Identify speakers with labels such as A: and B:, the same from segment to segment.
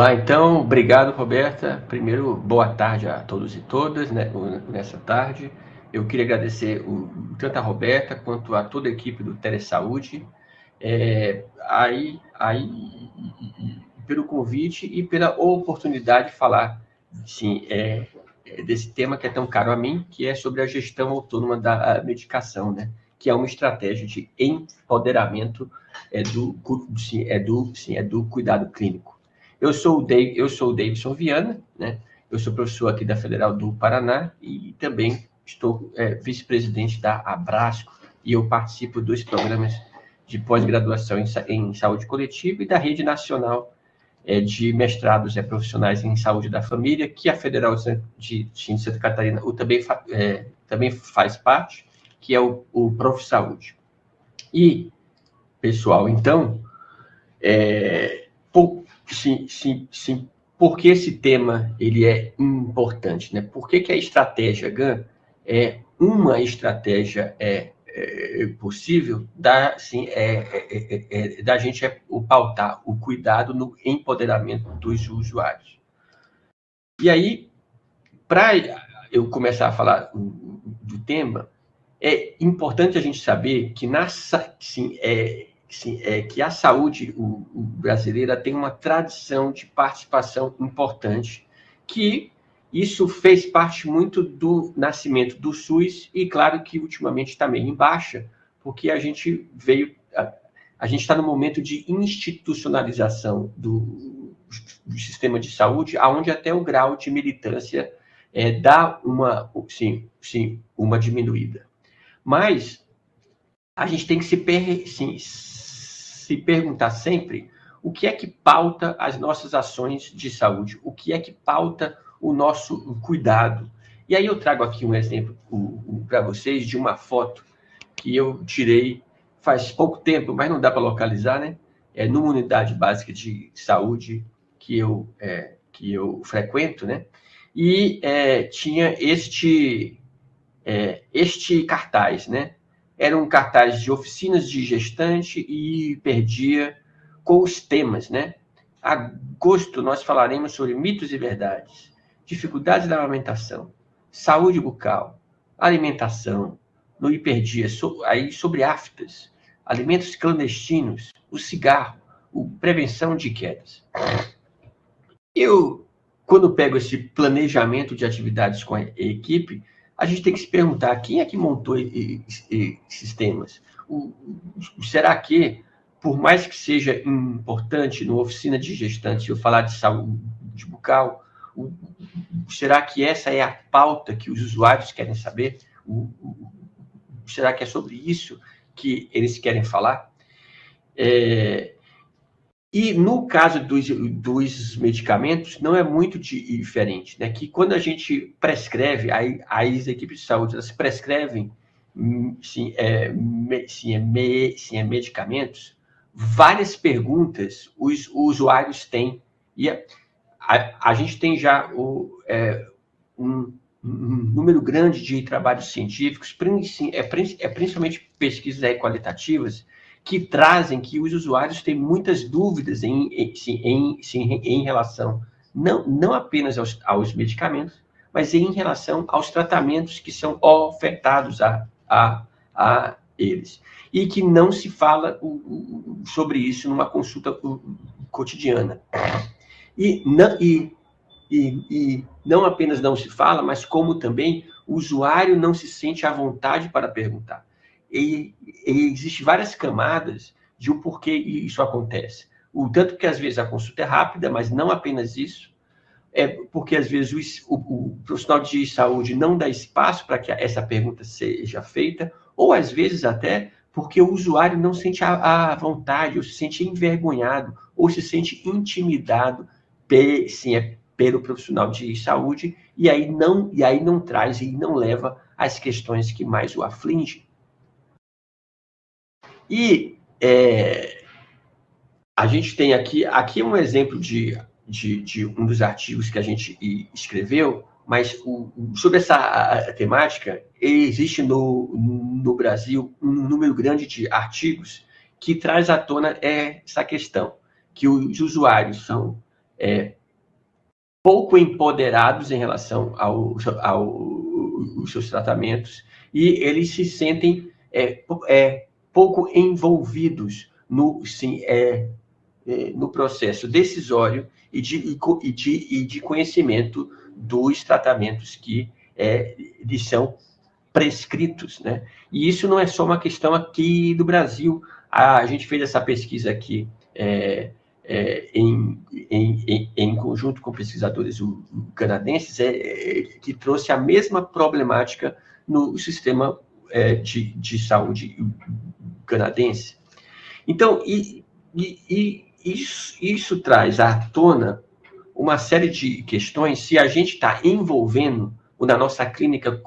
A: lá, então. Obrigado, Roberta. Primeiro, boa tarde a todos e todas, né, nessa tarde. Eu queria agradecer tanto a Roberta quanto a toda a equipe do Telesaúde, pelo convite e pela oportunidade de falar, sim, desse tema que é tão caro a mim, que é sobre a gestão autônoma da medicação, né? Que é uma estratégia de empoderamento do cuidado clínico. Eu sou o Davidson Viana, né? Eu sou professor aqui da Federal do Paraná e também estou vice-presidente da Abrasco e eu participo dos programas de pós-graduação em saúde coletiva e da Rede Nacional de mestrados profissionais em saúde da família, que a Federal de Santa Catarina também faz parte, que é o ProfSaúde. E, pessoal, então, por que esse tema ele é importante, né? Por que a estratégia GAN é uma estratégia possível da gente pautar o cuidado no empoderamento dos usuários. E aí, para eu começar a falar do tema, é importante a gente saber que que a saúde brasileira tem uma tradição de participação importante, que isso fez parte muito do nascimento do SUS e, claro, que ultimamente está meio em baixa, porque a gente está no momento de institucionalização do sistema de saúde, onde até o grau de militância dá uma diminuída. Mas a gente tem que se perguntar sempre o que é que pauta as nossas ações de saúde, o que é que pauta o nosso cuidado. E aí eu trago aqui um exemplo para vocês de uma foto que eu tirei faz pouco tempo, mas não dá para localizar, né? Numa unidade básica de saúde que eu frequento, né? E tinha este cartaz, né? Era um cartaz de oficinas de gestante e perdia com os temas, né? Agosto, nós falaremos sobre mitos e verdades, dificuldades da amamentação, saúde bucal, alimentação, no hiperdia, aí sobre aftas, alimentos clandestinos, o cigarro, prevenção de quedas. Eu, quando pego esse planejamento de atividades com a equipe, a gente tem que se perguntar quem é que montou esses temas. Será que, por mais que seja importante na oficina de gestante eu falar de saúde bucal, será que essa é a pauta que os usuários querem saber? Será que é sobre isso que eles querem falar? E no caso dos medicamentos, não é muito diferente, né? Que quando a gente prescreve, as equipes de saúde, elas prescrevem medicamentos, várias perguntas os usuários têm. E a gente tem já um número grande de trabalhos científicos, principalmente pesquisas qualitativas, que trazem que os usuários têm muitas dúvidas em relação não apenas aos medicamentos, mas em relação aos tratamentos que são ofertados a eles. E que não se fala sobre isso numa consulta cotidiana. E não apenas não se fala, mas como também o usuário não se sente à vontade para perguntar. E existem várias camadas de o porquê isso acontece. O tanto que, às vezes, a consulta é rápida, mas não apenas isso, porque, às vezes, o profissional de saúde não dá espaço para que essa pergunta seja feita, ou, às vezes, até porque o usuário não sente a vontade, ou se sente envergonhado, ou se sente intimidado pelo profissional de saúde, e aí não traz e não leva às questões que mais o afligem. E a gente tem aqui um exemplo de um dos artigos que a gente escreveu, mas sobre essa temática, existe no Brasil um número grande de artigos que traz à tona essa questão, que os usuários são pouco empoderados em relação aos seus tratamentos, e eles se sentem pouco envolvidos no processo decisório e de conhecimento dos tratamentos que lhes são prescritos, né? E isso não é só uma questão aqui do Brasil. A gente fez essa pesquisa aqui em conjunto com pesquisadores canadenses, que trouxe a mesma problemática no sistema de saúde canadense. Então, isso traz à tona uma série de questões se a gente está envolvendo na nossa clínica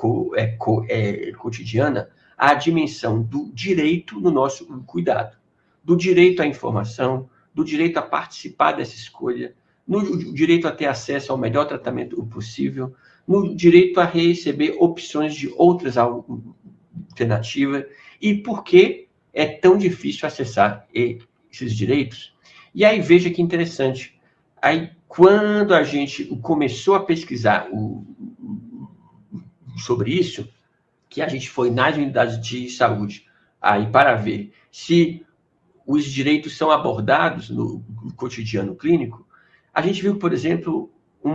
A: cotidiana a dimensão do direito no nosso cuidado, do direito à informação, do direito a participar dessa escolha, no direito a ter acesso ao melhor tratamento possível, no direito a receber opções de outras alternativas, e por que é tão difícil acessar esses direitos. E aí, veja que interessante, aí quando a gente começou a pesquisar sobre isso, que a gente foi nas unidades de saúde aí para ver se os direitos são abordados no cotidiano clínico, a gente viu, por exemplo, um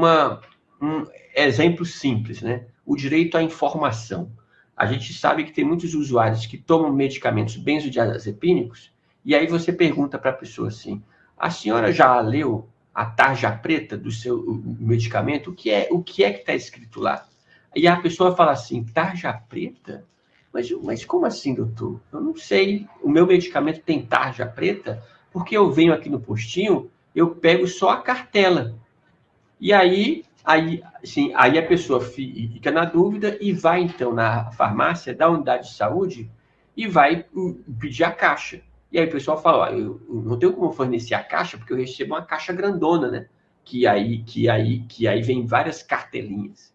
A: exemplo simples, né? O direito à informação. A gente sabe que tem muitos usuários que tomam medicamentos benzodiazepínicos, e aí você pergunta para a pessoa assim, a senhora já leu a tarja preta do seu medicamento? O que é que está escrito lá? E a pessoa fala assim, tarja preta? Mas como assim, doutor? Eu não sei. O meu medicamento tem tarja preta porque eu venho aqui no postinho, eu pego só a cartela. E aí a pessoa fica na dúvida e vai, então, na farmácia da unidade de saúde e vai pedir a caixa. E aí o pessoal fala, eu não tenho como fornecer a caixa porque eu recebo uma caixa grandona, né? Que aí vem várias cartelinhas.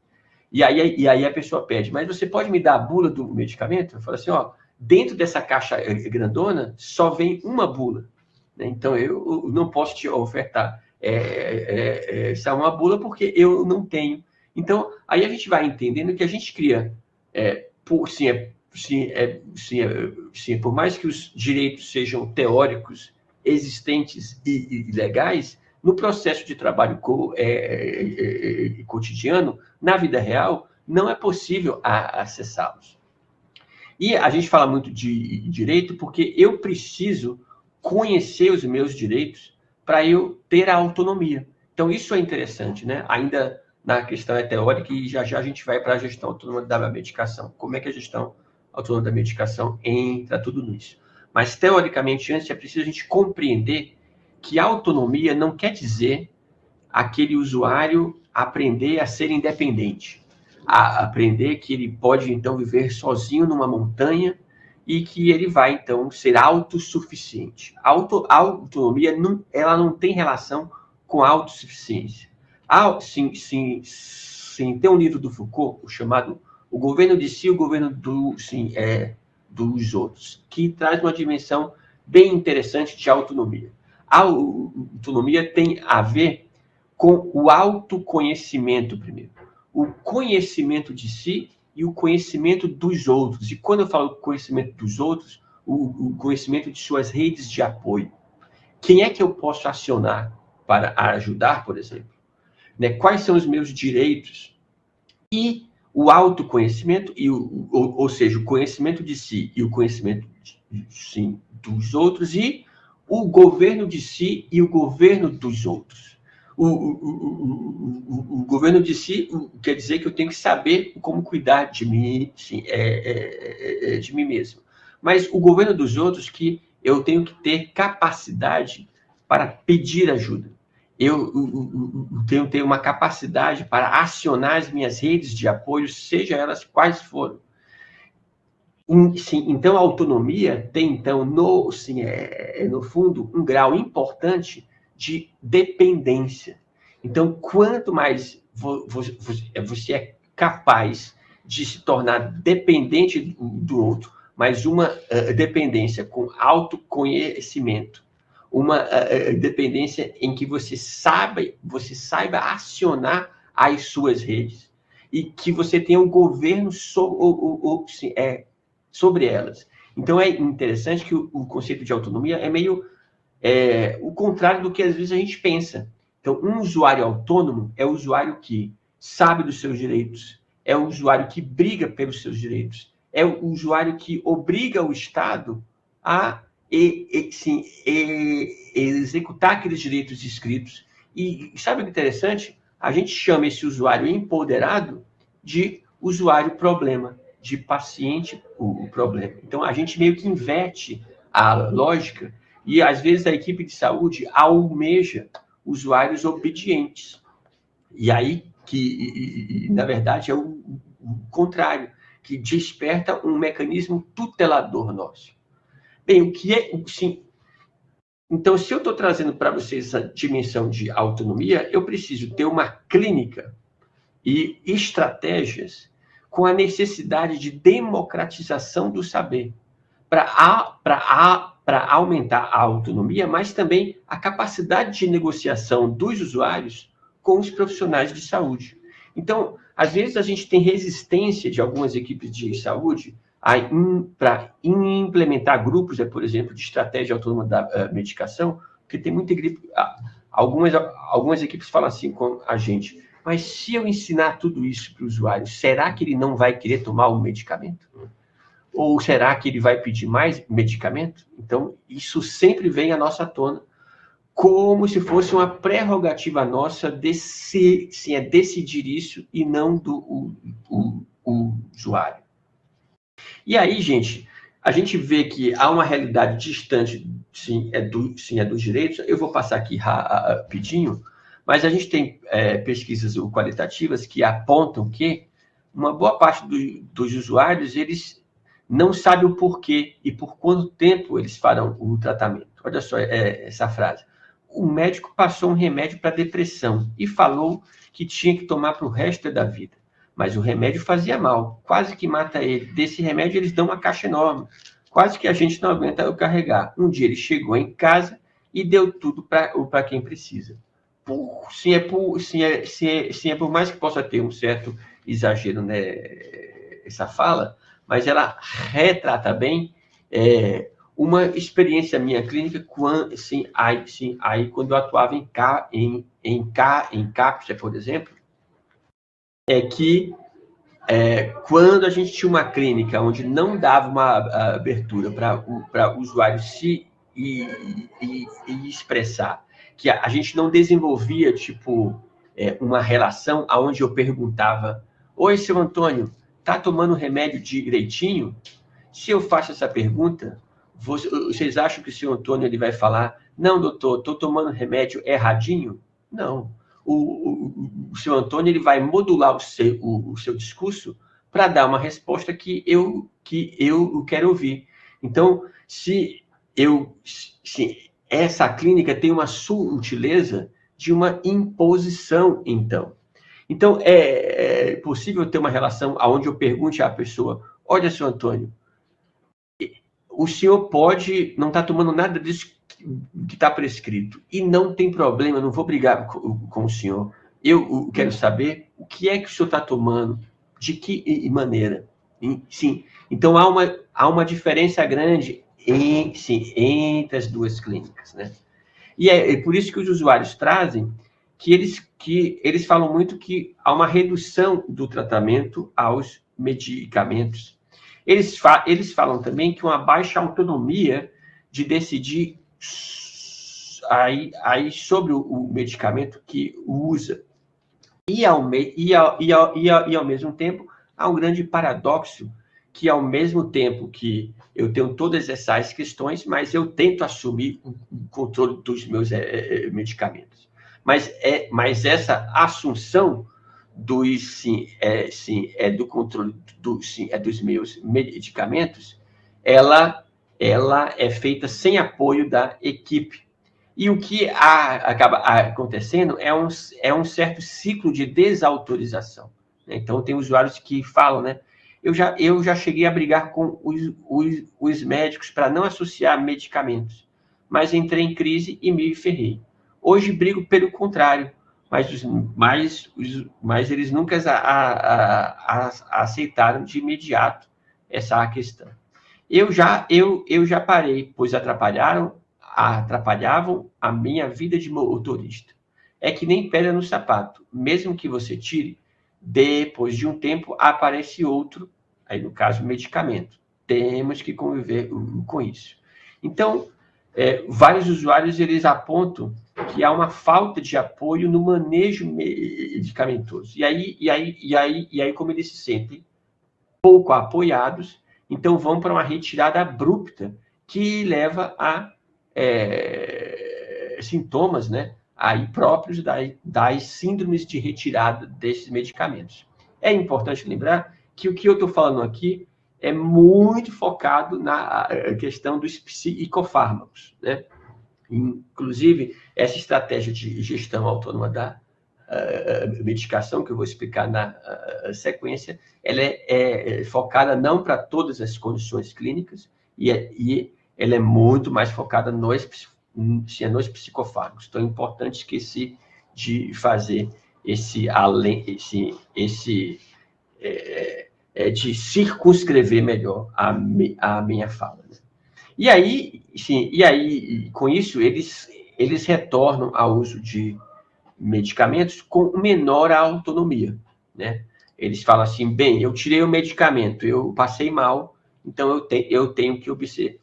A: E aí a pessoa pede, mas você pode me dar a bula do medicamento? Eu falo assim, dentro dessa caixa grandona só vem uma bula, né? Então eu não posso te ofertar essa uma bula porque eu não tenho. Então aí a gente vai entendendo que a gente cria, por mais que os direitos sejam teóricos, existentes e legais, no processo de trabalho cotidiano, na vida real, não é possível acessá-los. E a gente fala muito de direito porque eu preciso conhecer os meus direitos para eu ter a autonomia. Então, isso é interessante, né? Ainda na questão teórica, e já a gente vai para a gestão autônoma da medicação. Como é que a gestão autônoma da medicação entra tudo nisso? Mas, teoricamente, antes é preciso a gente compreender que autonomia não quer dizer aquele usuário aprender a ser independente, a aprender que ele pode, então, viver sozinho numa montanha e que ele vai, então, ser autossuficiente. A autonomia, ela não tem relação com a autossuficiência. Sim, tem um livro do Foucault, chamado O Governo de Si, o Governo dos Outros, que traz uma dimensão bem interessante de autonomia. A autonomia tem a ver com o autoconhecimento primeiro. O conhecimento de si e o conhecimento dos outros. E quando eu falo conhecimento dos outros, o conhecimento de suas redes de apoio. Quem é que eu posso acionar para ajudar, por exemplo? Né? Quais são os meus direitos? E o autoconhecimento, ou seja, o conhecimento de si e o conhecimento dos outros, e o governo de si e o governo dos outros. O governo de si quer dizer que eu tenho que saber como cuidar de mim, de mim mesmo. Mas o governo dos outros, que eu tenho que ter capacidade para pedir ajuda. Eu tenho que ter uma capacidade para acionar as minhas redes de apoio, seja elas quais forem. Sim, então, a autonomia tem, então, no fundo, um grau importante de dependência. Então, quanto mais você é capaz de se tornar dependente do outro, mas uma dependência com autoconhecimento, uma dependência em que você saiba acionar as suas redes e que você tenha um governo sobre elas. Então, é interessante que o conceito de autonomia é meio o contrário do que às vezes a gente pensa. Então, um usuário autônomo é o usuário que sabe dos seus direitos, é o usuário que briga pelos seus direitos, é o usuário que obriga o Estado a executar aqueles direitos escritos. E sabe o que é interessante? A gente chama esse usuário empoderado de usuário problema, de paciente o problema. Então, a gente meio que inverte a lógica e, às vezes, a equipe de saúde almeja usuários obedientes. E aí, na verdade, é o contrário, que desperta um mecanismo tutelador nosso. Bem, o que é... Sim. Então, se eu estou trazendo para vocês essa dimensão de autonomia, eu preciso ter uma clínica e estratégias com a necessidade de democratização do saber, para aumentar a autonomia, mas também a capacidade de negociação dos usuários com os profissionais de saúde. Então, às vezes a gente tem resistência de algumas equipes de saúde para implementar grupos, por exemplo, de estratégia autônoma da medicação, porque tem muita equipe, algumas equipes falam assim com a gente, mas se eu ensinar tudo isso para o usuário, será que ele não vai querer tomar o medicamento? Ou será que ele vai pedir mais medicamento? Então, isso sempre vem à nossa tona, como se fosse uma prerrogativa nossa decidir isso e não do usuário. E aí, gente, a gente vê que há uma realidade distante, dos direitos. Eu vou passar aqui rapidinho, mas a gente tem pesquisas qualitativas que apontam que uma boa parte dos usuários, eles não sabem o porquê e por quanto tempo eles farão o tratamento. Olha só essa frase. O médico passou um remédio para depressão e falou que tinha que tomar para o resto da vida. Mas o remédio fazia mal, quase que mata ele. Desse remédio eles dão uma caixa enorme, quase que a gente não aguenta carregar. Um dia ele chegou em casa e deu tudo para quem precisa. Por mais que possa ter um certo exagero, né, essa fala, mas ela retrata bem uma experiência minha clínica quando eu atuava em CAPS, por exemplo, é que quando a gente tinha uma clínica onde não dava uma abertura para o usuário se expressar, que a gente não desenvolvia uma relação onde eu perguntava: oi, seu Antônio, tá tomando remédio direitinho? Se eu faço essa pergunta, vocês acham que o seu Antônio ele vai falar: não, doutor, estou tomando remédio erradinho? Não. O seu Antônio ele vai modular o seu discurso para dar uma resposta que eu quero ouvir. Então, se essa clínica tem uma sutileza de uma imposição, então. Então, é possível ter uma relação onde eu pergunte à pessoa: olha, seu Antônio, o senhor pode não estar tomando nada disso que está prescrito. E não tem problema, eu não vou brigar com o senhor. Eu quero saber o que é que o senhor está tomando, de que maneira. Sim. Então, há uma diferença grande entre as duas clínicas, né? E é por isso que os usuários trazem que eles falam muito que há uma redução do tratamento aos medicamentos. Eles falam também que uma baixa autonomia de decidir sobre o medicamento que usa. E ao mesmo tempo, há um grande paradoxo que, ao mesmo tempo que eu tenho todas essas questões, mas eu tento assumir o controle dos meus medicamentos. Mas essa assunção do controle dos meus medicamentos, ela é feita sem apoio da equipe. E o que acaba acontecendo é um certo ciclo de desautorização. Então, tem usuários que falam, né? Eu já cheguei a brigar com os médicos para não associar medicamentos, mas entrei em crise e me ferrei. Hoje brigo pelo contrário, mas eles nunca aceitaram de imediato essa questão. Eu já parei, pois atrapalhavam a minha vida de motorista. É que nem pedra no sapato. Mesmo que você tire, depois de um tempo aparece outro, aí no caso medicamento. Temos que conviver com isso. Então, vários usuários eles apontam que há uma falta de apoio no manejo medicamentoso. E aí como eles se sentem pouco apoiados, então vão para uma retirada abrupta que leva a sintomas, né, aí próprios das síndromes de retirada desses medicamentos. É importante lembrar que o que eu estou falando aqui é muito focado na questão dos psicofármacos, né? Inclusive, essa estratégia de gestão autônoma da medicação, que eu vou explicar na sequência, ela é focada não para todas as condições clínicas, e ela é muito mais focada nos psicofármacos. Então, é importante esquecer de fazer de circunscrever melhor a minha fala. Né? E aí, com isso, eles retornam ao uso de medicamentos com menor autonomia, né? Eles falam assim, bem, eu tirei o medicamento, eu passei mal, então eu tenho que obedecer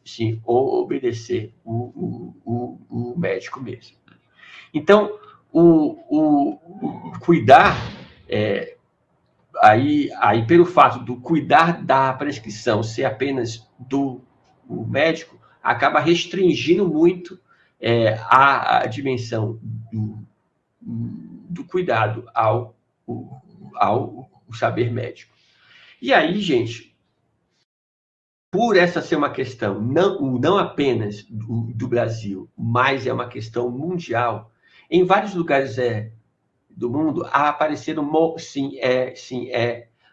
A: o médico mesmo. Então, o cuidar, aí pelo fato do cuidar da prescrição ser apenas do médico, acaba restringindo muito a dimensão do cuidado ao saber médico. E aí, gente, por essa ser uma questão não apenas do Brasil, mas é uma questão mundial, em vários lugares do mundo apareceram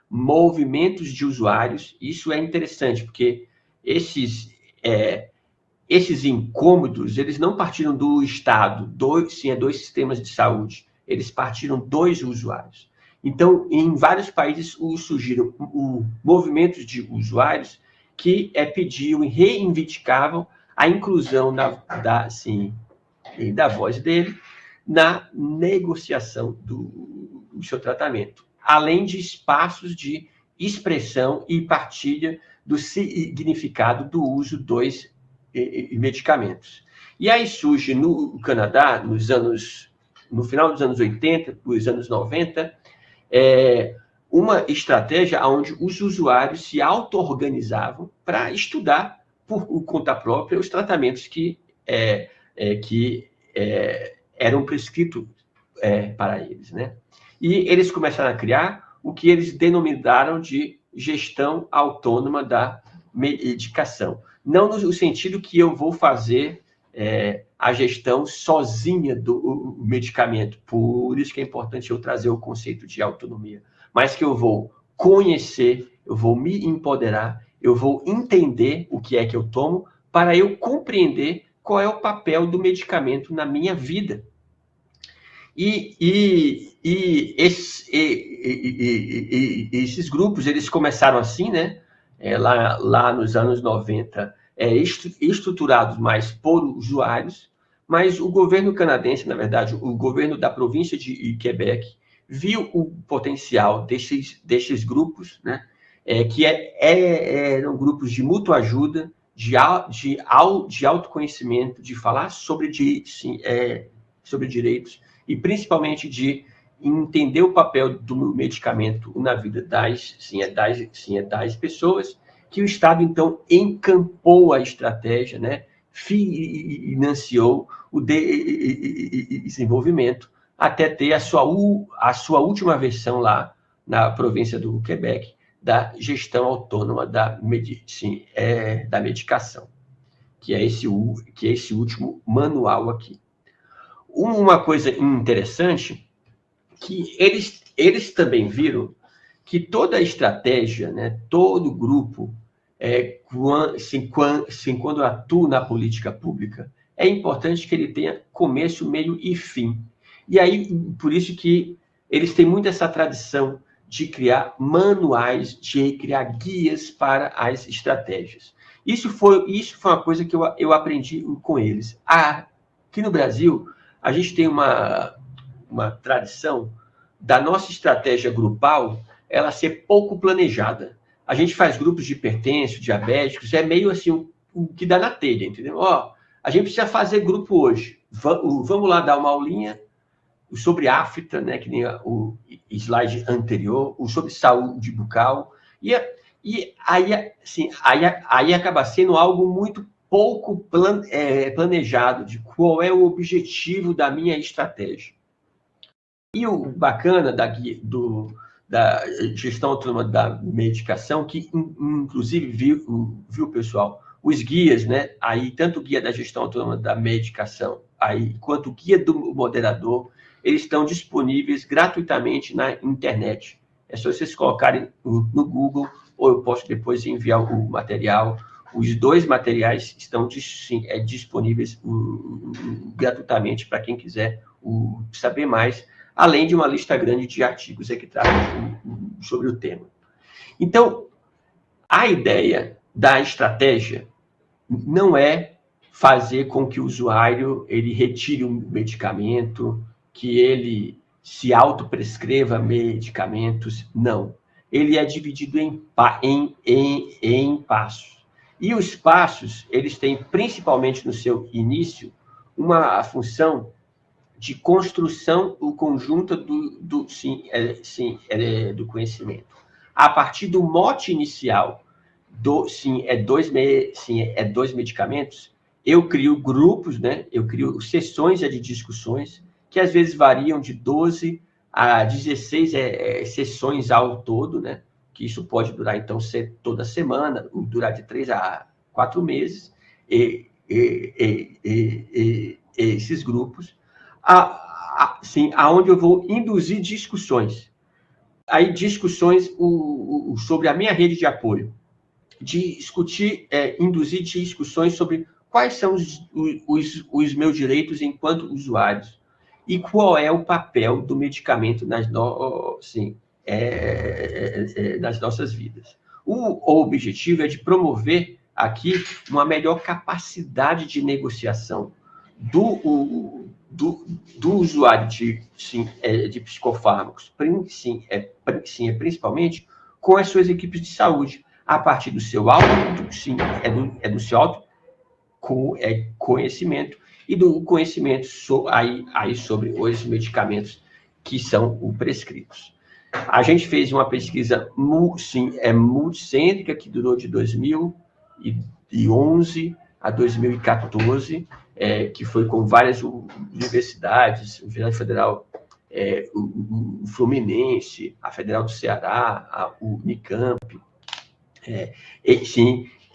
A: movimentos de usuários. Isso é interessante, porque esses incômodos, eles não partiram do Estado, dois sistemas de saúde, eles partiram dos usuários. Então, em vários países surgiram movimentos de usuários que pediam e reivindicavam a inclusão da voz dele na negociação do seu tratamento, além de espaços de expressão e partilha do significado do uso dos medicamentos. E aí surge no Canadá, no final dos anos 80, nos anos 90, uma estratégia onde os usuários se auto-organizavam para estudar por conta própria os tratamentos que eram prescritos para eles, né? E eles começaram a criar o que eles denominaram de gestão autônoma da medicação. Não no sentido que eu vou fazer a gestão sozinha do medicamento, por isso que é importante eu trazer o conceito de autonomia, mas que eu vou conhecer, eu vou me empoderar, eu vou entender o que é que eu tomo para eu compreender qual é o papel do medicamento na minha vida. E esses grupos, eles começaram assim, né? Lá nos anos 90, estruturados mais por usuários, mas o governo canadense, na verdade, o governo da província de Quebec, viu o potencial desses grupos, né? Que eram grupos de mútua ajuda, de autoconhecimento, de falar sobre direitos, e principalmente de entender o papel do medicamento na vida das pessoas, que o Estado, então, encampou a estratégia, né? Financiou o desenvolvimento, até ter a sua última versão lá na província do Quebec, da gestão autônoma da medicação, que é esse último manual aqui. Uma coisa interessante, que eles também viram que toda a estratégia, né, todo grupo, quando atua na política pública, é importante que ele tenha começo, meio e fim. E aí, por isso que eles têm muito essa tradição de criar manuais, de criar guias para as estratégias. Isso foi uma coisa que eu aprendi com eles. Aqui no Brasil, a gente tem uma tradição da nossa estratégia grupal ela ser pouco planejada. A gente faz grupos de hipertensos, diabéticos, é meio assim o que dá na telha, entendeu? A gente precisa fazer grupo hoje. Vamos lá dar uma aulinha sobre África, né, que nem o slide anterior, o sobre saúde bucal, e aí, assim, aí acaba sendo algo muito pouco planejado de qual é o objetivo da minha estratégia. E o bacana da gestão autônoma da medicação, que inclusive viu pessoal, os guias, né? Aí tanto o guia da gestão autônoma da medicação, aí quanto o guia do moderador, eles estão disponíveis gratuitamente na internet. É só vocês colocarem no Google, ou eu posso depois enviar o material. Os dois materiais estão disponíveis gratuitamente para quem quiser saber mais, além de uma lista grande de artigos que tratam sobre o tema. Então, a ideia da estratégia não é fazer com que o usuário ele retire um medicamento, que ele se autoprescreva medicamentos, não. Ele é dividido em passos. E os passos, eles têm, principalmente no seu início, uma função de construção conjunta do conhecimento. A partir do mote inicial dois medicamentos, eu crio grupos, né? Eu crio sessões de discussões que às vezes variam de 12 a 16 sessões ao todo, né? Que isso pode durar, então, toda semana, durar de 3 a 4 meses, esses grupos, aonde eu vou induzir discussões. Aí, discussões sobre a minha rede de apoio. Discutir, induzir discussões sobre quais são os meus direitos enquanto usuários e qual é o papel do medicamento nas nossas vidas. O objetivo é de promover aqui uma melhor capacidade de negociação do usuário de psicofármacos, principalmente com as suas equipes de saúde, a partir do seu do seu conhecimento e do conhecimento sobre os medicamentos que são prescritos. A gente fez uma pesquisa multicêntrica que durou de 2011 a 2014, que foi com várias universidades, a Universidade Federal, o Fluminense, a Federal do Ceará, a Unicamp,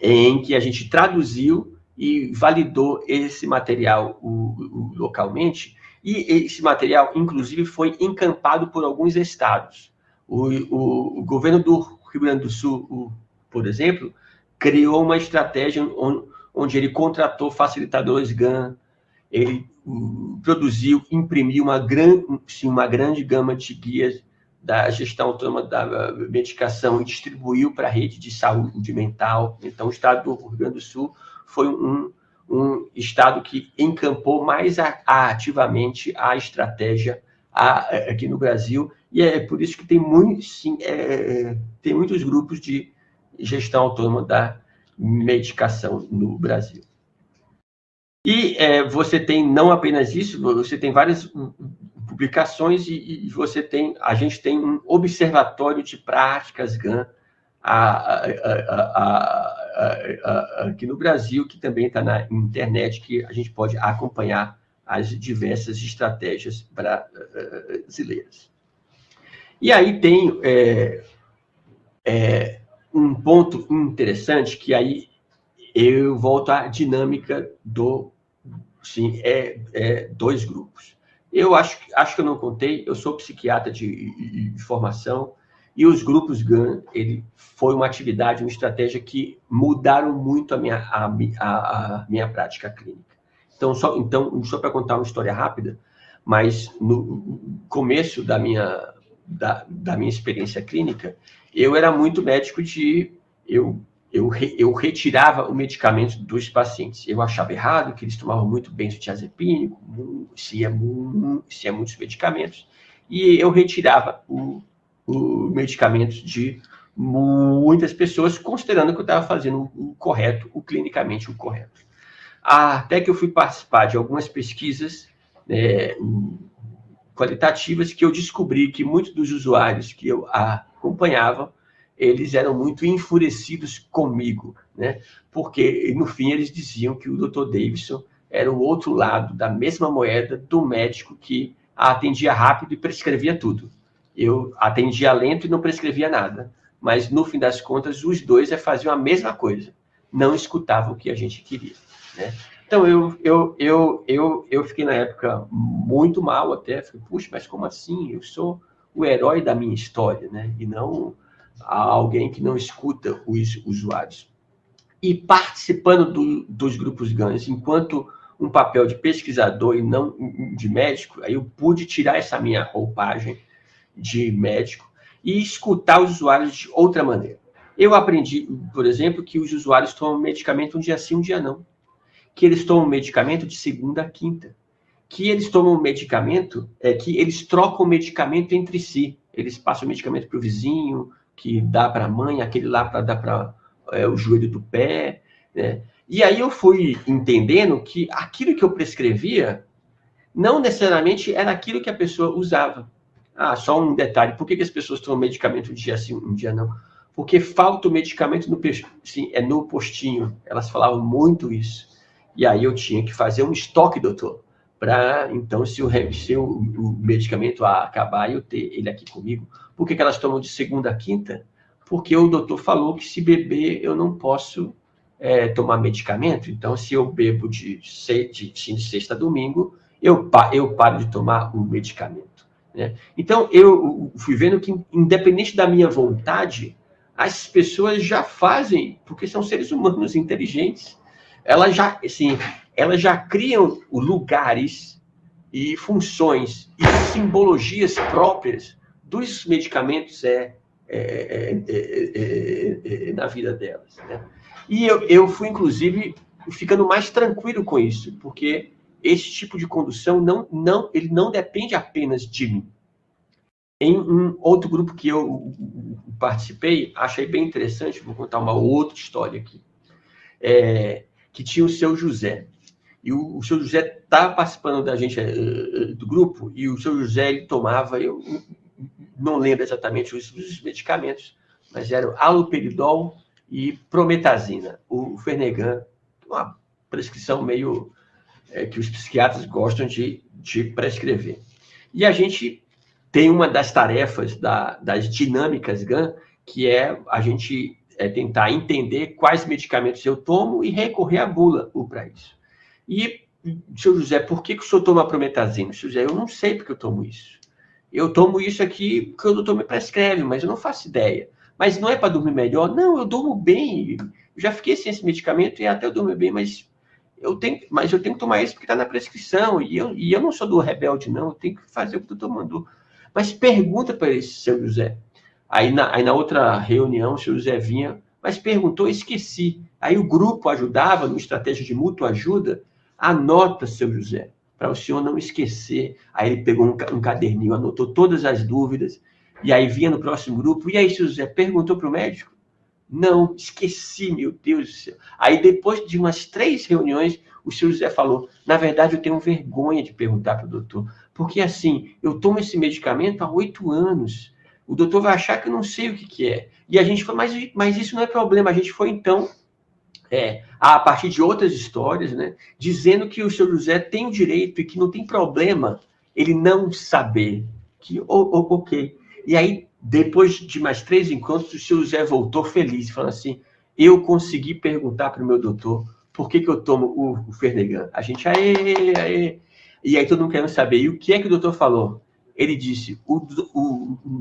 A: em que a gente traduziu e validou esse material localmente, e esse material, inclusive, foi encampado por alguns estados. O governo do Rio Grande do Sul, por exemplo, criou uma estratégia onde ele contratou facilitadores GAN, ele produziu, imprimiu uma grande gama de guias da gestão autônoma da medicação e distribuiu para a rede de saúde mental. Então, o estado do Rio Grande do Sul foi um estado que encampou mais ativamente a estratégia aqui no Brasil, e é por isso que tem muitos grupos de gestão autônoma da medicação no Brasil. E você tem não apenas isso, você tem várias publicações e a gente tem um observatório de práticas GAN aqui no Brasil, que também está na internet, que a gente pode acompanhar as diversas estratégias brasileiras. E aí tem um ponto interessante, que aí eu volto à dinâmica dois grupos. Eu acho que eu não contei, eu sou psiquiatra de formação, e os grupos GAN, ele foi uma atividade, uma estratégia que mudaram muito a minha prática clínica. Então, só para contar uma história rápida, mas no começo da minha experiência clínica, eu era muito médico eu retirava o medicamento dos pacientes. Eu achava errado que eles tomavam muito benzodiazepínico, se é muitos medicamentos, e eu retirava o medicamento de muitas pessoas, considerando que eu estava fazendo o correto, clinicamente o correto. Até que eu fui participar de algumas pesquisas qualitativas que eu descobri que muitos dos usuários que eu acompanhava, eles eram muito enfurecidos comigo, né? Porque, no fim, eles diziam que o Dr. Davidson era o outro lado da mesma moeda do médico que atendia rápido e prescrevia tudo. Eu atendia lento e não prescrevia nada. Mas, no fim das contas, os dois faziam a mesma coisa. Não escutavam o que a gente queria, né? Então, eu fiquei, na época, muito mal até. Falei, puxa, mas como assim? Eu sou o herói da minha história, né? E não alguém que não escuta os usuários. E participando dos grupos GANs, enquanto um papel de pesquisador e não de médico, aí eu pude tirar essa minha roupagem de médico e escutar os usuários de outra maneira. Eu aprendi, por exemplo, que os usuários tomam medicamento um dia sim, um dia não. Que eles tomam medicamento de segunda a quinta. Que eles tomam medicamento, que eles trocam medicamento entre si. Eles passam o medicamento para o vizinho, que dá para a mãe, aquele lá para dar para o joelho do pé, né? E aí eu fui entendendo que aquilo que eu prescrevia não necessariamente era aquilo que a pessoa usava. Só um detalhe, por que as pessoas tomam medicamento um dia sim, um dia não? Porque falta o medicamento no postinho. Elas falavam muito isso. E aí eu tinha que fazer um estoque, doutor, para, então, se o medicamento acabar, eu ter ele aqui comigo. Por que elas tomam de segunda a quinta? Porque o doutor falou que se beber, eu não posso tomar medicamento. Então, se eu bebo de sexta a domingo, eu paro de tomar o medicamento, né? Então, eu fui vendo que, independente da minha vontade, as pessoas já fazem, porque são seres humanos inteligentes. Elas já criam lugares e funções e simbologias próprias dos medicamentos na vida delas, né? E eu fui, inclusive, ficando mais tranquilo com isso, porque esse tipo de condução ele não depende apenas de mim. Em um outro grupo que eu participei, achei bem interessante, vou contar uma outra história aqui. Que tinha o seu José. E o seu José estava participando da gente, do grupo, e o seu José, ele tomava, eu não lembro exatamente os medicamentos, mas eram haloperidol e prometazina. O Fernegan, uma prescrição meio que os psiquiatras gostam de prescrever. E a gente tem uma das tarefas das dinâmicas GAN, que é a gente tentar entender quais medicamentos eu tomo e recorrer à bula para isso. E, seu José, por que o senhor toma prometazina? Seu José, eu não sei porque eu tomo isso. Eu tomo isso aqui porque o doutor me prescreve, mas eu não faço ideia. Mas não é para dormir melhor? Não, eu durmo bem. Eu já fiquei sem esse medicamento e até eu durmo bem, mas eu tenho que tomar isso porque está na prescrição. E eu não sou do rebelde, não. Eu tenho que fazer o que o doutor mandou. Mas pergunta para esse seu José. Aí na outra reunião, o seu José vinha, mas perguntou, esqueci. Aí o grupo ajudava, numa estratégia de mútua ajuda, anota, seu José, para o senhor não esquecer. Aí ele pegou um caderninho, anotou todas as dúvidas, e aí vinha no próximo grupo, e aí, seu José, perguntou para o médico? Não, esqueci, meu Deus do céu. Aí depois de umas 3 reuniões, o seu José falou, na verdade eu tenho vergonha de perguntar para o doutor, porque assim, eu tomo esse medicamento há 8 anos, o doutor vai achar que eu não sei o que é. E a gente falou, mas isso não é problema. A gente foi, então, a partir de outras histórias, né, dizendo que o seu José tem o direito e que não tem problema ele não saber. Ok. E aí, depois de mais 3 encontros, o seu José voltou feliz, falando assim, eu consegui perguntar para o meu doutor por que eu tomo o Fernegan. A gente, aê. E aí todo mundo querendo saber. E o que é que o doutor falou? Ele disse, o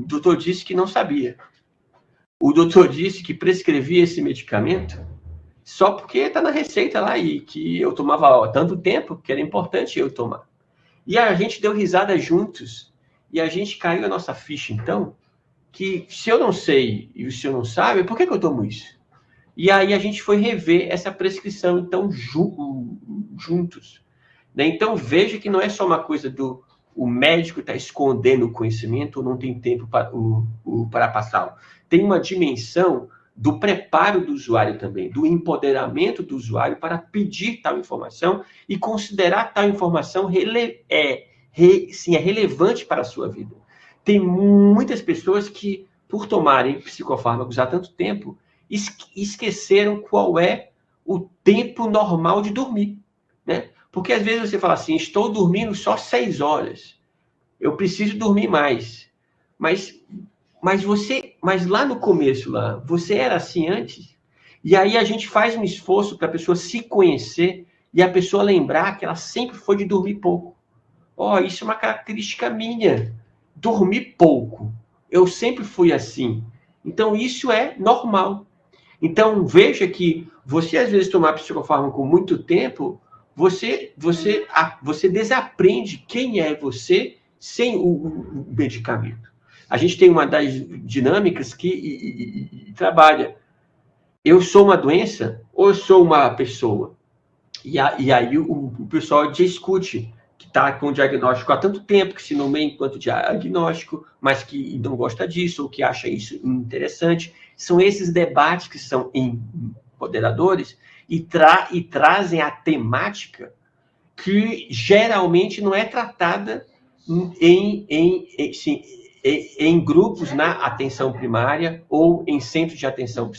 A: doutor disse que não sabia. O doutor disse que prescrevia esse medicamento só porque está na receita lá e que eu tomava há tanto tempo que era importante eu tomar. E a gente deu risada juntos e a gente caiu a nossa ficha, então, que se eu não sei e o senhor não sabe, por que eu tomo isso? E aí a gente foi rever essa prescrição, então, juntos. Né? Então, veja que não é só uma coisa do o médico está escondendo o conhecimento ou não tem tempo para passá-lo. Tem uma dimensão do preparo do usuário também, do empoderamento do usuário para pedir tal informação e considerar tal informação relevante para a sua vida. Tem muitas pessoas que, por tomarem psicofármacos há tanto tempo, esqueceram qual é o tempo normal de dormir, né? Porque às vezes você fala assim, estou dormindo só 6 horas, eu preciso dormir mais. Mas lá no começo, você era assim antes? E aí a gente faz um esforço para a pessoa se conhecer e a pessoa lembrar que ela sempre foi de dormir pouco. Isso é uma característica minha, dormir pouco. Eu sempre fui assim. Então isso é normal. Então veja que você às vezes tomar psicofármaco muito tempo, você desaprende quem é você sem o medicamento. A gente tem uma das dinâmicas que trabalha. Eu sou uma doença ou eu sou uma pessoa? E aí o pessoal discute que está com o diagnóstico há tanto tempo, que se nomeia enquanto diagnóstico, mas que não gosta disso ou que acha isso interessante. São esses debates que são empoderadores e trazem a temática que geralmente não é tratada em grupos na atenção primária ou em centros de atenção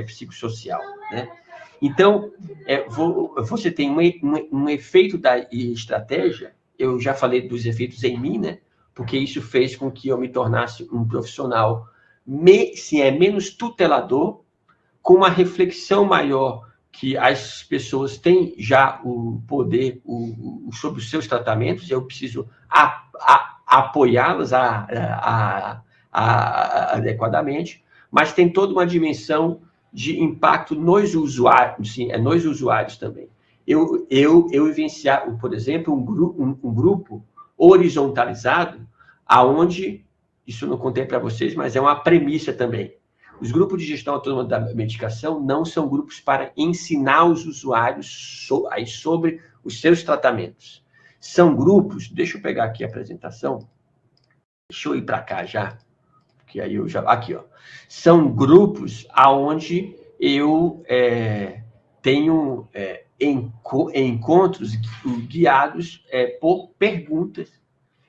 A: psicossocial, né? Então, você tem um efeito da estratégia. Eu já falei dos efeitos em mim, né? Porque isso fez com que eu me tornasse um profissional menos tutelador, com uma reflexão maior que as pessoas têm já o poder sobre os seus tratamentos, e eu preciso apoiá-las adequadamente, mas tem toda uma dimensão de impacto nos usuários, sim, nos usuários também. Eu vivenciar, por exemplo, um grupo horizontalizado, aonde, isso eu não contei para vocês, mas é uma premissa também. Os grupos de gestão autônoma da medicação não são grupos para ensinar os usuários sobre os seus tratamentos. São grupos, deixa eu pegar aqui a apresentação, deixa eu ir para cá já, que aí eu já... Aqui, ó. São grupos onde eu tenho encontros guiados por perguntas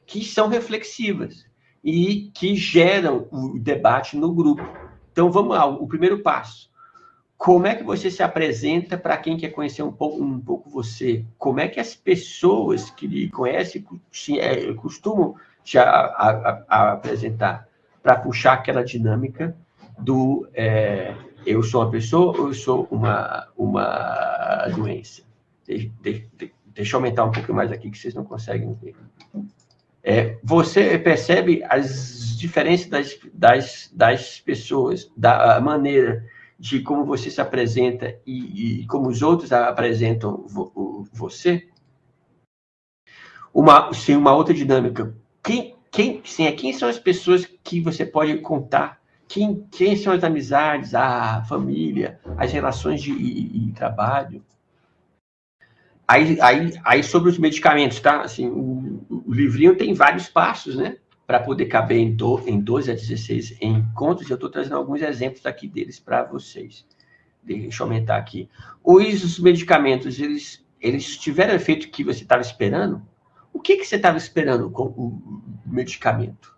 A: que são reflexivas e que geram o debate no grupo. Então, vamos lá, o primeiro passo. Como é que você se apresenta para quem quer conhecer um pouco você? Como é que as pessoas que lhe conhecem costumam te apresentar? Para puxar aquela dinâmica do eu sou uma pessoa ou eu sou uma doença? Deixa eu aumentar um pouco mais aqui, que vocês não conseguem ver. Você percebe as diferenças das pessoas, da maneira de como você se apresenta e como os outros apresentam você? Uma outra dinâmica. Quem são as pessoas que você pode contar? Quem são as amizades, a família, as relações de trabalho? Aí sobre os medicamentos, tá? Assim, o livrinho tem vários passos, né? Para poder caber em 12 a 16 encontros. Eu estou trazendo alguns exemplos aqui deles para vocês. Deixa eu aumentar aqui. Os medicamentos, eles tiveram o efeito que você estava esperando? O que você estava esperando com o medicamento?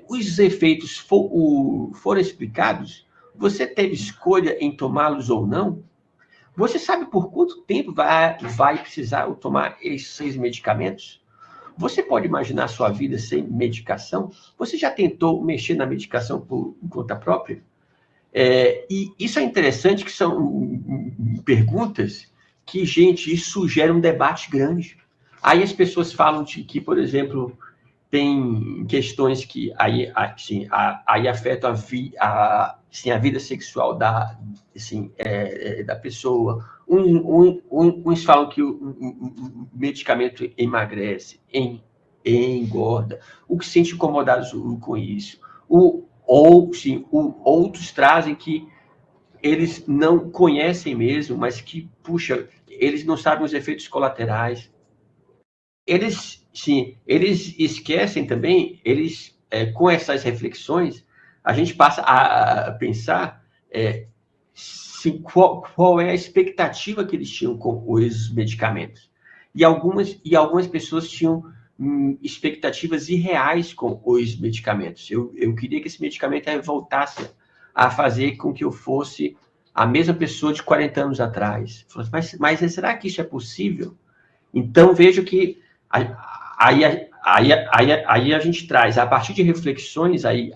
A: Os efeitos foram explicados? Você teve escolha em tomá-los ou não? Você sabe por quanto tempo vai precisar tomar esses medicamentos? Você pode imaginar a sua vida sem medicação? Você já tentou mexer na medicação por conta própria? E isso é interessante, que são perguntas que, gente, isso gera um debate grande. Aí as pessoas falam de que, por exemplo, tem questões que aí afetam a vida sexual da pessoa. Uns falam que o medicamento emagrece, engorda, o que se sente incomodado com isso. Outros trazem que eles não conhecem mesmo, mas que, puxa, eles não sabem os efeitos colaterais. Eles esquecem também, com essas reflexões, a gente passa a pensar qual é a expectativa que eles tinham com os medicamentos. E algumas pessoas tinham expectativas irreais com os medicamentos. Eu queria que esse medicamento voltasse a fazer com que eu fosse a mesma pessoa de 40 anos atrás. Mas será que isso é possível? Então, vejo que aí a gente traz, a partir de reflexões, aí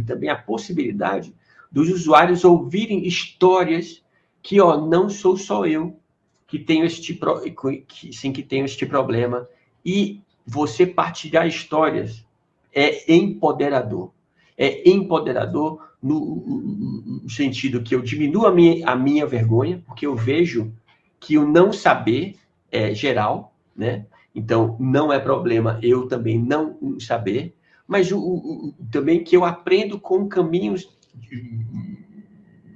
A: também a possibilidade dos usuários ouvirem histórias que, não sou só eu que tenho que tenho este problema. E você partilhar histórias é empoderador. É empoderador no sentido que eu diminuo a minha vergonha, porque eu vejo que o não saber é geral, né? Então, não é problema eu também não saber, mas também que eu aprendo com caminhos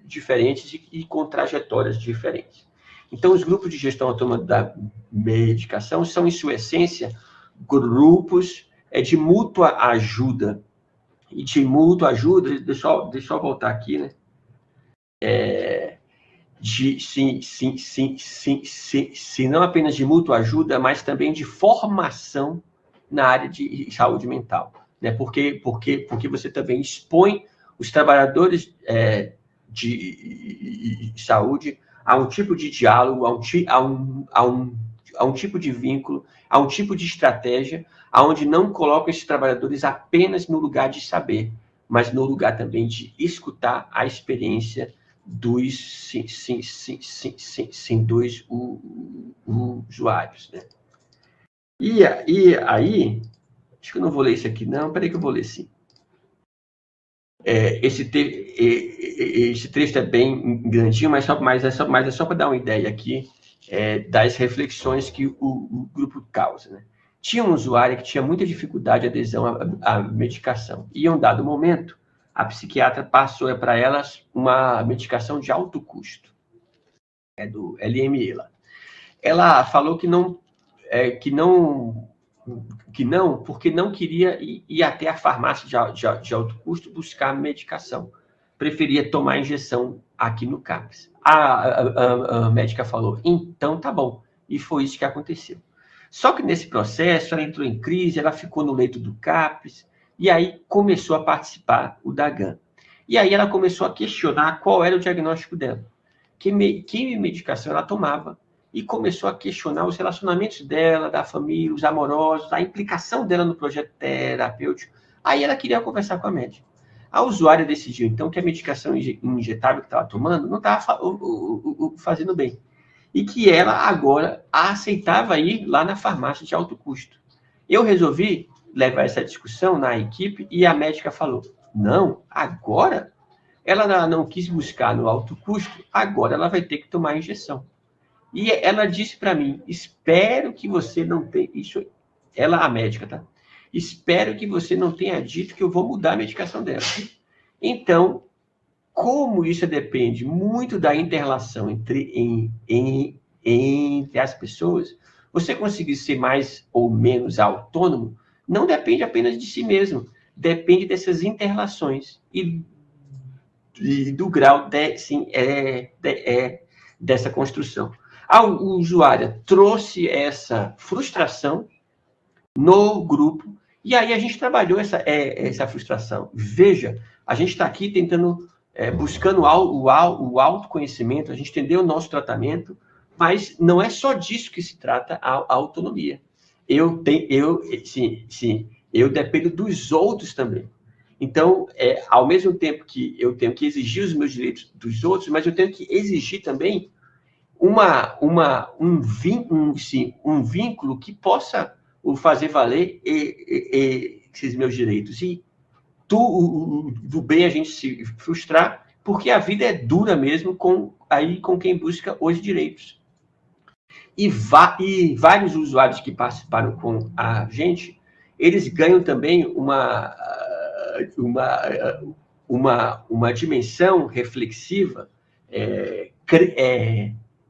A: diferentes e com trajetórias diferentes. Então, os grupos de gestão autônoma da medicação são, em sua essência, grupos de mútua ajuda. E de mútua ajuda, deixa eu voltar aqui, né? Não apenas de mútua ajuda, mas também de formação na área de saúde mental, né? Porque você também expõe os trabalhadores de saúde a um tipo de diálogo, a um tipo de vínculo, a um tipo de estratégia, aonde não coloca esses trabalhadores apenas no lugar de saber, mas no lugar também de escutar a experiência dos usuários, né? E aí, acho que eu não vou ler isso aqui, não. Peraí que eu vou ler sim. Esse texto é bem grandinho, mas é só para dar uma ideia aqui das reflexões que o grupo causa, né? Tinha um usuário que tinha muita dificuldade de adesão à medicação. E em um dado momento, a psiquiatra passou para elas uma medicação de alto custo, do LME lá. Ela falou que não, porque não queria ir até a farmácia de alto custo buscar medicação. Preferia tomar injeção aqui no CAPS. A médica falou, então tá bom. E foi isso que aconteceu. Só que nesse processo, ela entrou em crise, ela ficou no leito do CAPS, e aí começou a participar o DAGAN. E aí ela começou a questionar qual era o diagnóstico dela, que medicação ela tomava, e começou a questionar os relacionamentos dela, da família, os amorosos, a implicação dela no projeto terapêutico. Aí ela queria conversar com a médica. A usuária decidiu, então, que a medicação injetável que estava tomando não estava fazendo bem. E que ela agora aceitava ir lá na farmácia de alto custo. Eu resolvi levar essa discussão na equipe e a médica falou, não, agora ela não quis buscar no alto custo, agora ela vai ter que tomar injeção. E ela disse para mim, espero que você não tenha... Isso, ela, a médica, tá? Espero que você não tenha dito que eu vou mudar a medicação dela. Então, como isso depende muito da inter-relação entre as pessoas, você conseguir ser mais ou menos autônomo não depende apenas de si mesmo, depende dessas inter-relações e do grau dessa construção. A usuária trouxe essa frustração no grupo e aí a gente trabalhou essa frustração. Veja, a gente está aqui tentando, buscando o autoconhecimento, a gente entendeu o nosso tratamento, mas não é só disso que se trata a autonomia. Eu dependo dos outros também. Então, ao mesmo tempo que eu tenho que exigir os meus direitos dos outros, mas eu tenho que exigir também um vínculo que possa o fazer valer esses meus direitos. E do bem a gente se frustrar, porque a vida é dura mesmo com quem busca os direitos. E vários usuários que participaram com a gente, eles ganham também uma dimensão reflexiva,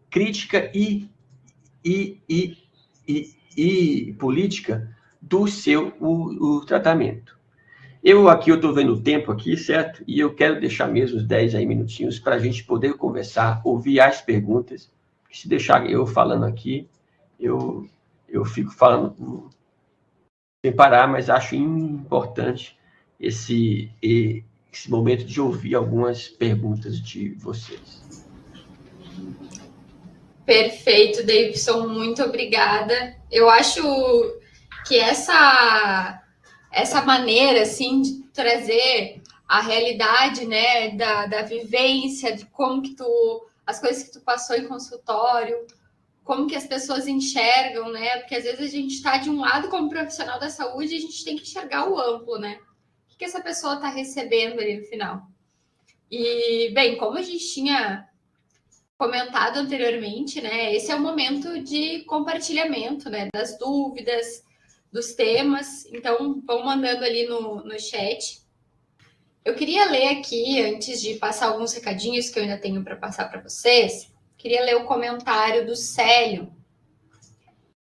A: crítica e política do seu o tratamento. Eu estou vendo o tempo aqui, certo? E eu quero deixar mesmo os 10 aí minutinhos para a gente poder conversar, ouvir as perguntas. Se deixar eu falando aqui, eu fico falando sem parar, mas acho importante esse momento de ouvir algumas perguntas de vocês.
B: Perfeito, Davidson, muito obrigada. Eu acho que essa maneira, assim, de trazer a realidade, né, da vivência, de como que as coisas que tu passou em consultório, como que as pessoas enxergam, né, porque às vezes a gente está de um lado como profissional da saúde e a gente tem que enxergar o amplo, né, o que essa pessoa está recebendo ali no final. E, bem, como a gente tinha comentado anteriormente, né, esse é o momento de compartilhamento, né, das dúvidas, dos temas, então vão mandando ali no chat. Eu queria ler aqui, antes de passar alguns recadinhos que eu ainda tenho para passar para vocês, queria ler o comentário do Célio.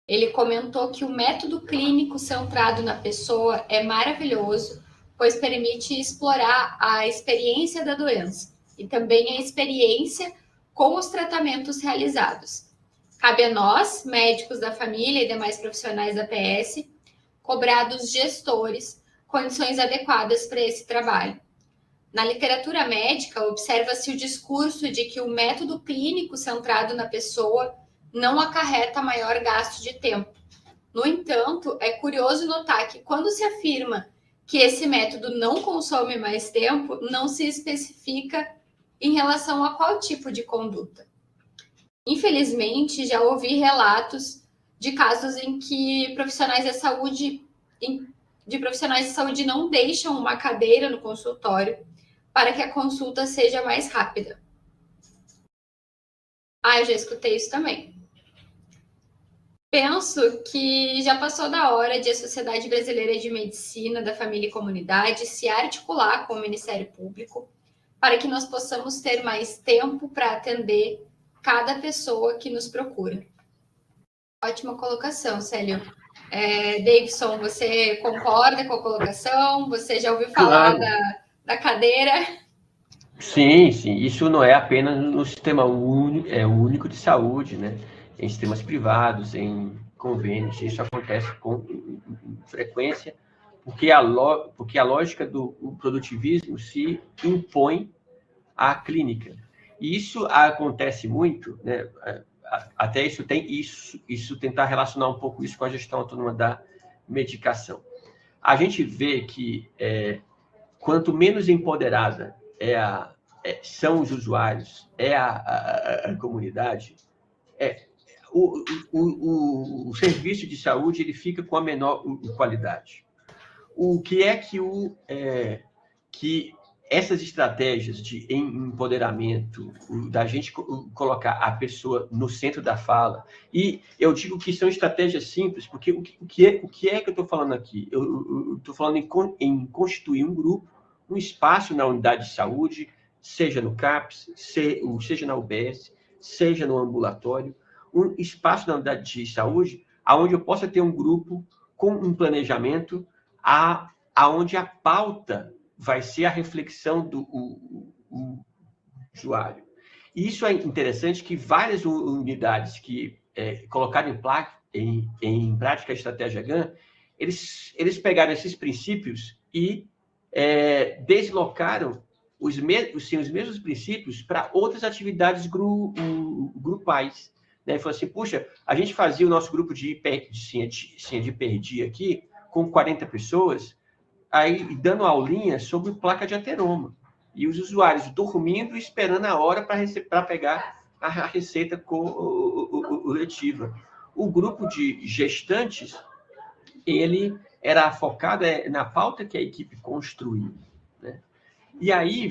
B: Ele comentou que o método clínico centrado na pessoa é maravilhoso, pois permite explorar a experiência da doença e também a experiência com os tratamentos realizados. Cabe a nós, médicos da família e demais profissionais da PS, cobrar dos gestores condições adequadas para esse trabalho. Na literatura médica, observa-se o discurso de que o método clínico centrado na pessoa não acarreta maior gasto de tempo. No entanto, é curioso notar que quando se afirma que esse método não consome mais tempo, não se especifica em relação a qual tipo de conduta. Infelizmente, já ouvi relatos de casos em que profissionais de saúde não deixam uma cadeira no consultório para que a consulta seja mais rápida. Eu já escutei isso também. Penso que já passou da hora de a Sociedade Brasileira de Medicina da Família e Comunidade se articular com o Ministério Público para que nós possamos ter mais tempo para atender cada pessoa que nos procura. Ótima colocação, Célio. Davidson, você concorda com a colocação? Você já ouviu falar da cadeira?
A: Sim. Isso não é apenas no sistema único de saúde, né? Em sistemas privados, em convênios. Isso acontece com frequência, porque a lógica do produtivismo se impõe à clínica. E isso acontece muito, né? Até isso tentar relacionar um pouco isso com a gestão autônoma da medicação. A gente vê que quanto menos empoderada são os usuários, a comunidade, o serviço de saúde ele fica com a menor qualidade. O que é que essas estratégias de empoderamento, da gente colocar a pessoa no centro da fala, e eu digo que são estratégias simples, porque o que é que eu estou falando aqui? Eu estou falando em constituir um grupo, um espaço na unidade de saúde, seja no CAPS, seja na UBS, seja no ambulatório, um espaço na unidade de saúde onde eu possa ter um grupo com um planejamento aonde a pauta vai ser a reflexão do usuário. E isso é interessante que várias unidades que colocaram em prática a estratégia GAN, eles pegaram esses princípios e deslocaram os mesmos princípios para outras atividades grupais. Né? Falou assim, puxa, a gente fazia o nosso grupo de hiperdia aqui com 40 pessoas, aí dando aulinha sobre placa de ateroma. E os usuários dormindo e esperando a hora para pegar a receita coletiva. O grupo de gestantes ele era focado na pauta que a equipe construiu, né? E aí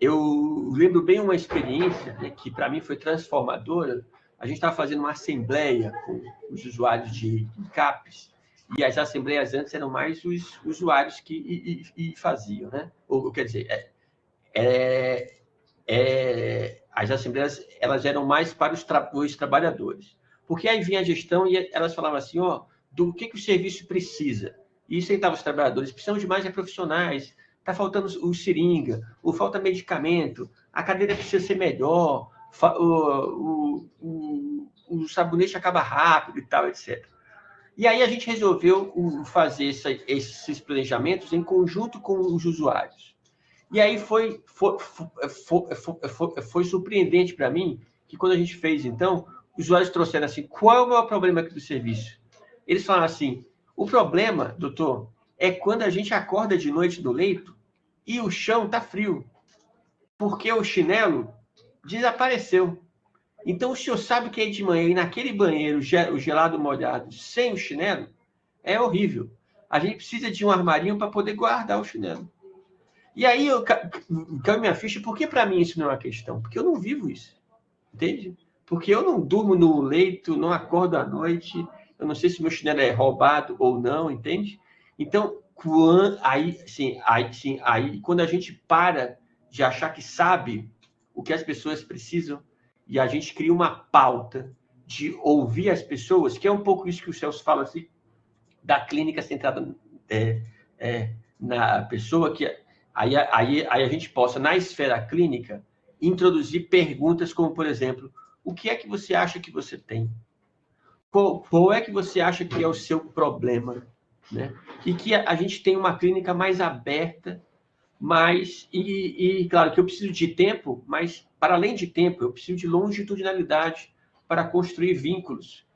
A: eu lembro bem uma experiência, né, que para mim foi transformadora. A gente estava fazendo uma assembleia com os usuários de CAPES, e as assembleias antes eram mais os usuários que faziam, né? Ou quer dizer, as assembleias elas eram mais para os trabalhadores. Porque aí vinha a gestão e elas falavam assim, ó, do que o serviço precisa. E isso aí estava os trabalhadores, precisam de mais profissionais, está faltando o seringa, ou falta medicamento, a cadeira precisa ser melhor, o sabonete acaba rápido e tal, etc. E aí a gente resolveu fazer esses planejamentos em conjunto com os usuários. E aí foi surpreendente para mim que quando a gente fez, então, os usuários trouxeram assim, qual é o maior problema aqui do serviço? Eles falaram assim, o problema, doutor, é quando a gente acorda de noite do leito e o chão está frio, porque o chinelo desapareceu. Então, o senhor sabe que aí de manhã, naquele banheiro, o gelado molhado, sem o chinelo, é horrível. A gente precisa de um armarinho para poder guardar o chinelo. E aí caiu minha ficha, por que para mim isso não é uma questão? Porque eu não vivo isso, entende? Porque eu não durmo no leito, não acordo à noite, eu não sei se meu chinelo é roubado ou não, entende? Então, quando a gente para de achar que sabe o que as pessoas precisam e a gente cria uma pauta de ouvir as pessoas, que é um pouco isso que o Celso fala assim, da clínica centrada na pessoa, que aí a gente possa, na esfera clínica, introduzir perguntas como, por exemplo, o que é que você acha que você tem? Qual é que você acha que é o seu problema? Né? E que a gente tem uma clínica mais aberta, claro que eu preciso de tempo, mas para além de tempo, eu preciso de longitudinalidade para construir vínculos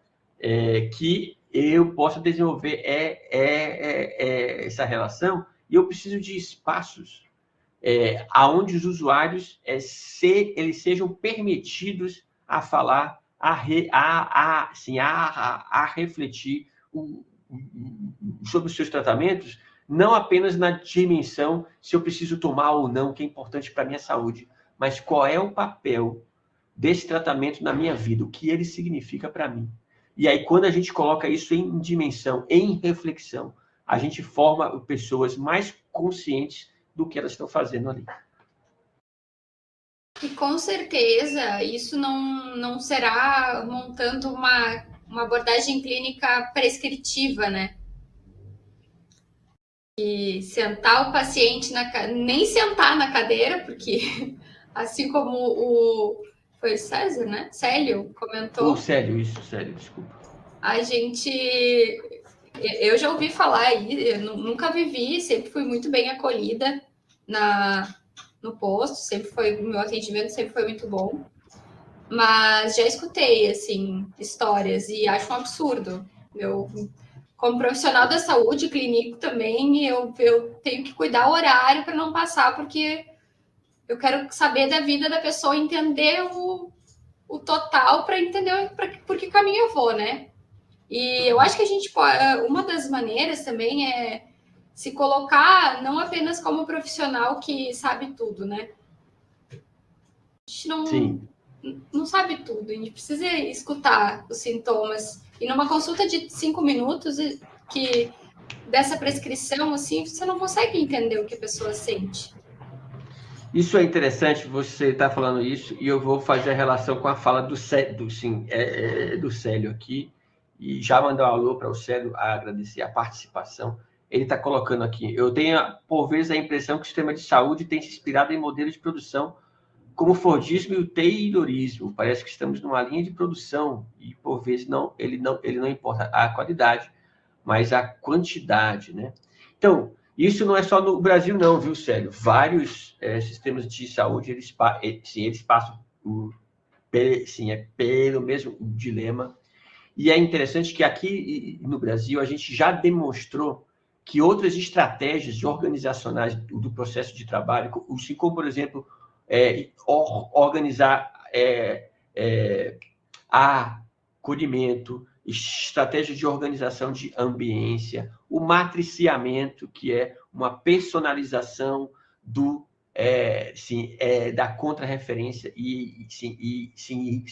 A: que eu possa desenvolver essa relação, e eu preciso de espaços aonde os usuários eles sejam permitidos a falar, a refletir sobre os seus tratamentos, não apenas na dimensão se eu preciso tomar ou não, que é importante para a minha saúde, mas qual é o papel desse tratamento na minha vida, o que ele significa para mim. E aí, quando a gente coloca isso em dimensão, em reflexão, a gente forma pessoas mais conscientes do que elas estão fazendo ali.
B: E com certeza isso não será montando uma abordagem clínica prescritiva, né? E sentar o paciente nem sentar na cadeira, porque assim como foi o César, né? Célio comentou.
A: Célio, desculpa.
B: Eu já ouvi falar aí, eu nunca vivi, sempre fui muito bem acolhida no posto, o meu atendimento sempre foi muito bom, mas já escutei, assim, histórias e acho um absurdo. Como profissional da saúde, clínico também, eu tenho que cuidar o horário para não passar, porque eu quero saber da vida da pessoa, entender o total para entender por que caminho eu vou, né? E eu acho que a gente pode, uma das maneiras também é se colocar não apenas como profissional que sabe tudo, né? A gente não sabe tudo, a gente precisa escutar os sintomas. E numa consulta de 5 minutos dessa prescrição, assim, você não consegue entender o que a pessoa sente.
A: Isso é interessante, você está falando isso, e eu vou fazer a relação com a fala do Célio aqui, e já mandar um alô para o Célio, agradecer a participação. Ele está colocando aqui, eu tenho, por vezes, a impressão que o sistema de saúde tem se inspirado em modelos de produção como o Fordismo e o Taylorismo. Parece que estamos numa linha de produção, e, por vezes, ele não importa a qualidade, mas a quantidade, né? Então, isso não é só no Brasil, não, viu, Célio? Vários sistemas de saúde, eles passam pelo mesmo dilema. E é interessante que aqui no Brasil a gente já demonstrou que outras estratégias organizacionais do processo de trabalho, assim como, por exemplo, organizar acolhimento estratégia de organização de ambiência, o matriciamento, que é uma personalização da contrarreferência e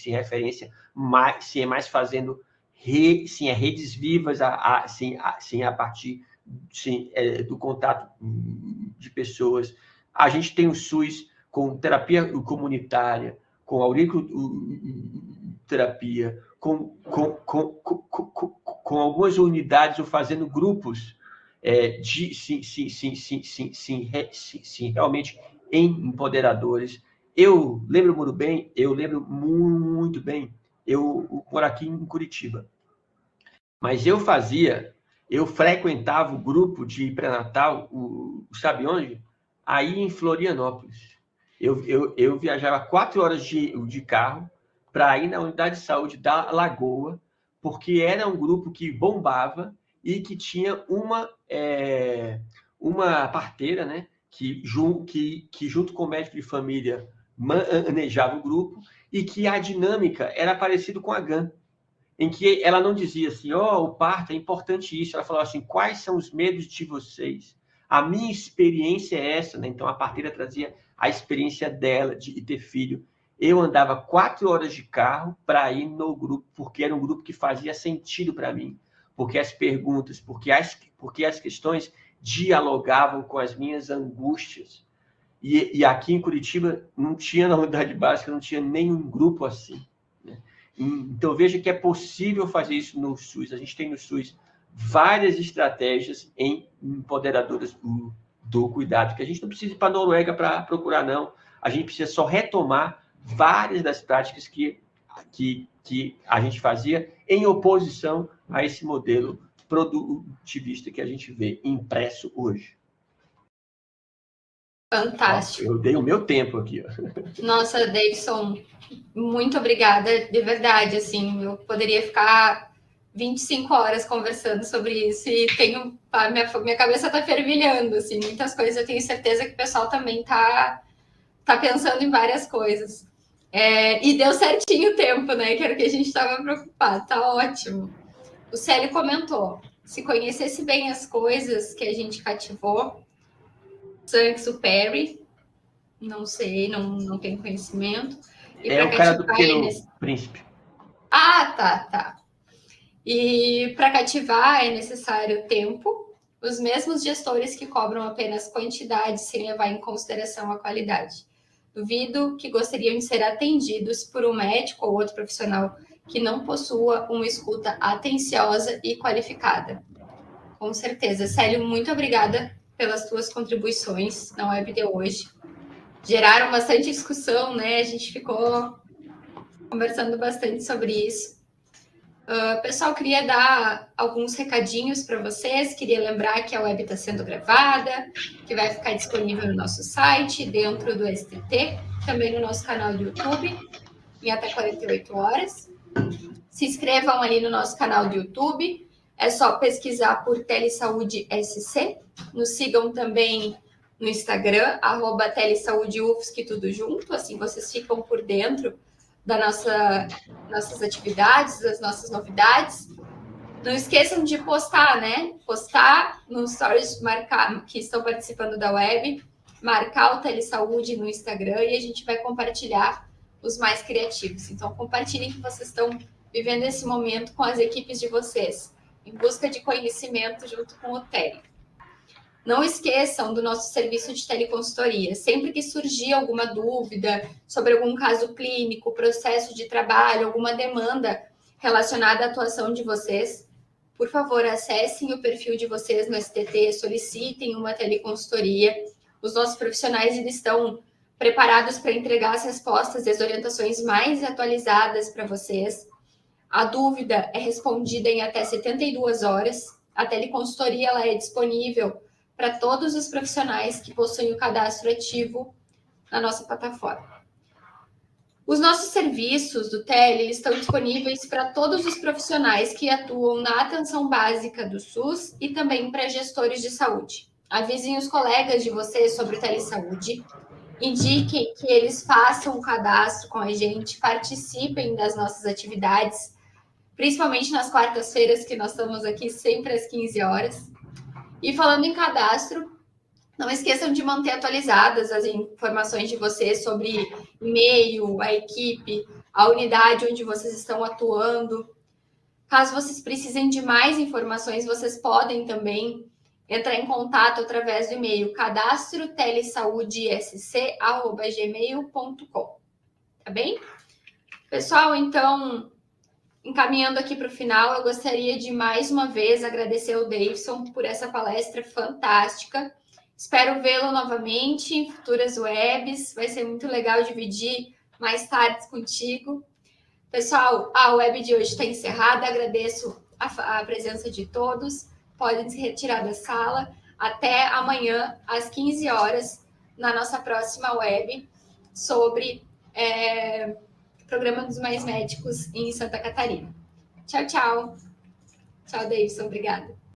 A: referência, é mais fazendo redes vivas a partir do contato de pessoas. A gente tem o SUS com terapia comunitária, com auriculoterapia, com algumas unidades ou fazendo grupos realmente empoderadores. Eu lembro muito bem, eu moro aqui em Curitiba, mas eu frequentava o grupo de pré-natal, sabe onde? Aí em Florianópolis. Eu viajava 4 horas de carro para ir na unidade de saúde da Lagoa, porque era um grupo que bombava e que tinha uma parteira, né, que junto com o médico de família manejava o grupo, e que a dinâmica era parecida com a GAN, em que ela não dizia assim, o parto é importante isso, ela falava assim, quais são os medos de vocês? A minha experiência é essa, né? Então a parteira trazia a experiência dela de ter filho. Eu andava 4 horas de carro para ir no grupo, porque era um grupo que fazia sentido para mim, porque as perguntas, porque as questões dialogavam com as minhas angústias. E aqui em Curitiba não tinha, na unidade básica, não tinha nenhum grupo assim, né? Então veja que é possível fazer isso no SUS. A gente tem no SUS várias estratégias empoderadoras do cuidado, que a gente não precisa ir para a Noruega para procurar, não. A gente precisa só retomar várias das práticas que a gente fazia em oposição a esse modelo produtivista que a gente vê impresso hoje.
B: Fantástico.
A: Eu dei o meu tempo aqui.
B: Nossa, Davidson, muito obrigada, de verdade, assim, eu poderia ficar 25 horas conversando sobre isso e minha cabeça está fervilhando, assim, muitas coisas. Eu tenho certeza que o pessoal também tá pensando em várias coisas. E deu certinho o tempo, né? Que era o que a gente estava preocupado. Tá ótimo. O Célio comentou: se conhecesse bem as coisas que a gente cativou, Saint-Exupéry, não sei, não tenho conhecimento.
A: E o cara do Pequeno Príncipe.
B: Ah, tá. E para cativar é necessário tempo, os mesmos gestores que cobram apenas quantidade sem levar em consideração a qualidade. Duvido que gostariam de ser atendidos por um médico ou outro profissional que não possua uma escuta atenciosa e qualificada. Com certeza. Célio, muito obrigada pelas tuas contribuições na web de hoje. Geraram bastante discussão, né? A gente ficou conversando bastante sobre isso. Pessoal, queria dar alguns recadinhos para vocês. Queria lembrar que a web está sendo gravada, que vai ficar disponível no nosso site, dentro do STT, também no nosso canal do YouTube, em até 48 horas. Se inscrevam ali no nosso canal do YouTube. É só pesquisar por Telesaúde SC. Nos sigam também no Instagram, @telesaudeufsc, tudo junto. Assim vocês ficam por dentro das nossas atividades, das nossas novidades. Não esqueçam de postar, né? Postar nos stories, marcar que estão participando da web, marcar o Telesaúde no Instagram e a gente vai compartilhar os mais criativos. Então, compartilhem que vocês estão vivendo esse momento com as equipes de vocês, em busca de conhecimento junto com o Tele. Não esqueçam do nosso serviço de teleconsultoria. Sempre que surgir alguma dúvida sobre algum caso clínico, processo de trabalho, alguma demanda relacionada à atuação de vocês, por favor, acessem o perfil de vocês no STT, solicitem uma teleconsultoria. Os nossos profissionais eles estão preparados para entregar as respostas e as orientações mais atualizadas para vocês. A dúvida é respondida em até 72 horas. A teleconsultoria ela é disponível para todos os profissionais que possuem o cadastro ativo na nossa plataforma. Os nossos serviços do Tele estão disponíveis para todos os profissionais que atuam na atenção básica do SUS e também para gestores de saúde. Avisem os colegas de vocês sobre o Telesaúde, indiquem que eles façam o cadastro com a gente, participem das nossas atividades, principalmente nas quartas-feiras, que nós estamos aqui sempre às 15 horas. E falando em cadastro, não esqueçam de manter atualizadas as informações de vocês sobre e-mail, a equipe, a unidade onde vocês estão atuando. Caso vocês precisem de mais informações, vocês podem também entrar em contato através do e-mail cadastrotelesaudeesc@gmail.com. Tá bem? Pessoal, então, encaminhando aqui para o final, eu gostaria de mais uma vez agradecer ao Davidson por essa palestra fantástica. Espero vê-lo novamente em futuras webs. Vai ser muito legal dividir mais tardes contigo. Pessoal, a web de hoje está encerrada. Agradeço a presença de todos. Podem se retirar da sala. Até amanhã, às 15 horas, na nossa próxima web sobre Programa dos Mais Médicos em Santa Catarina. Tchau, tchau. Tchau, Davidson. Obrigada.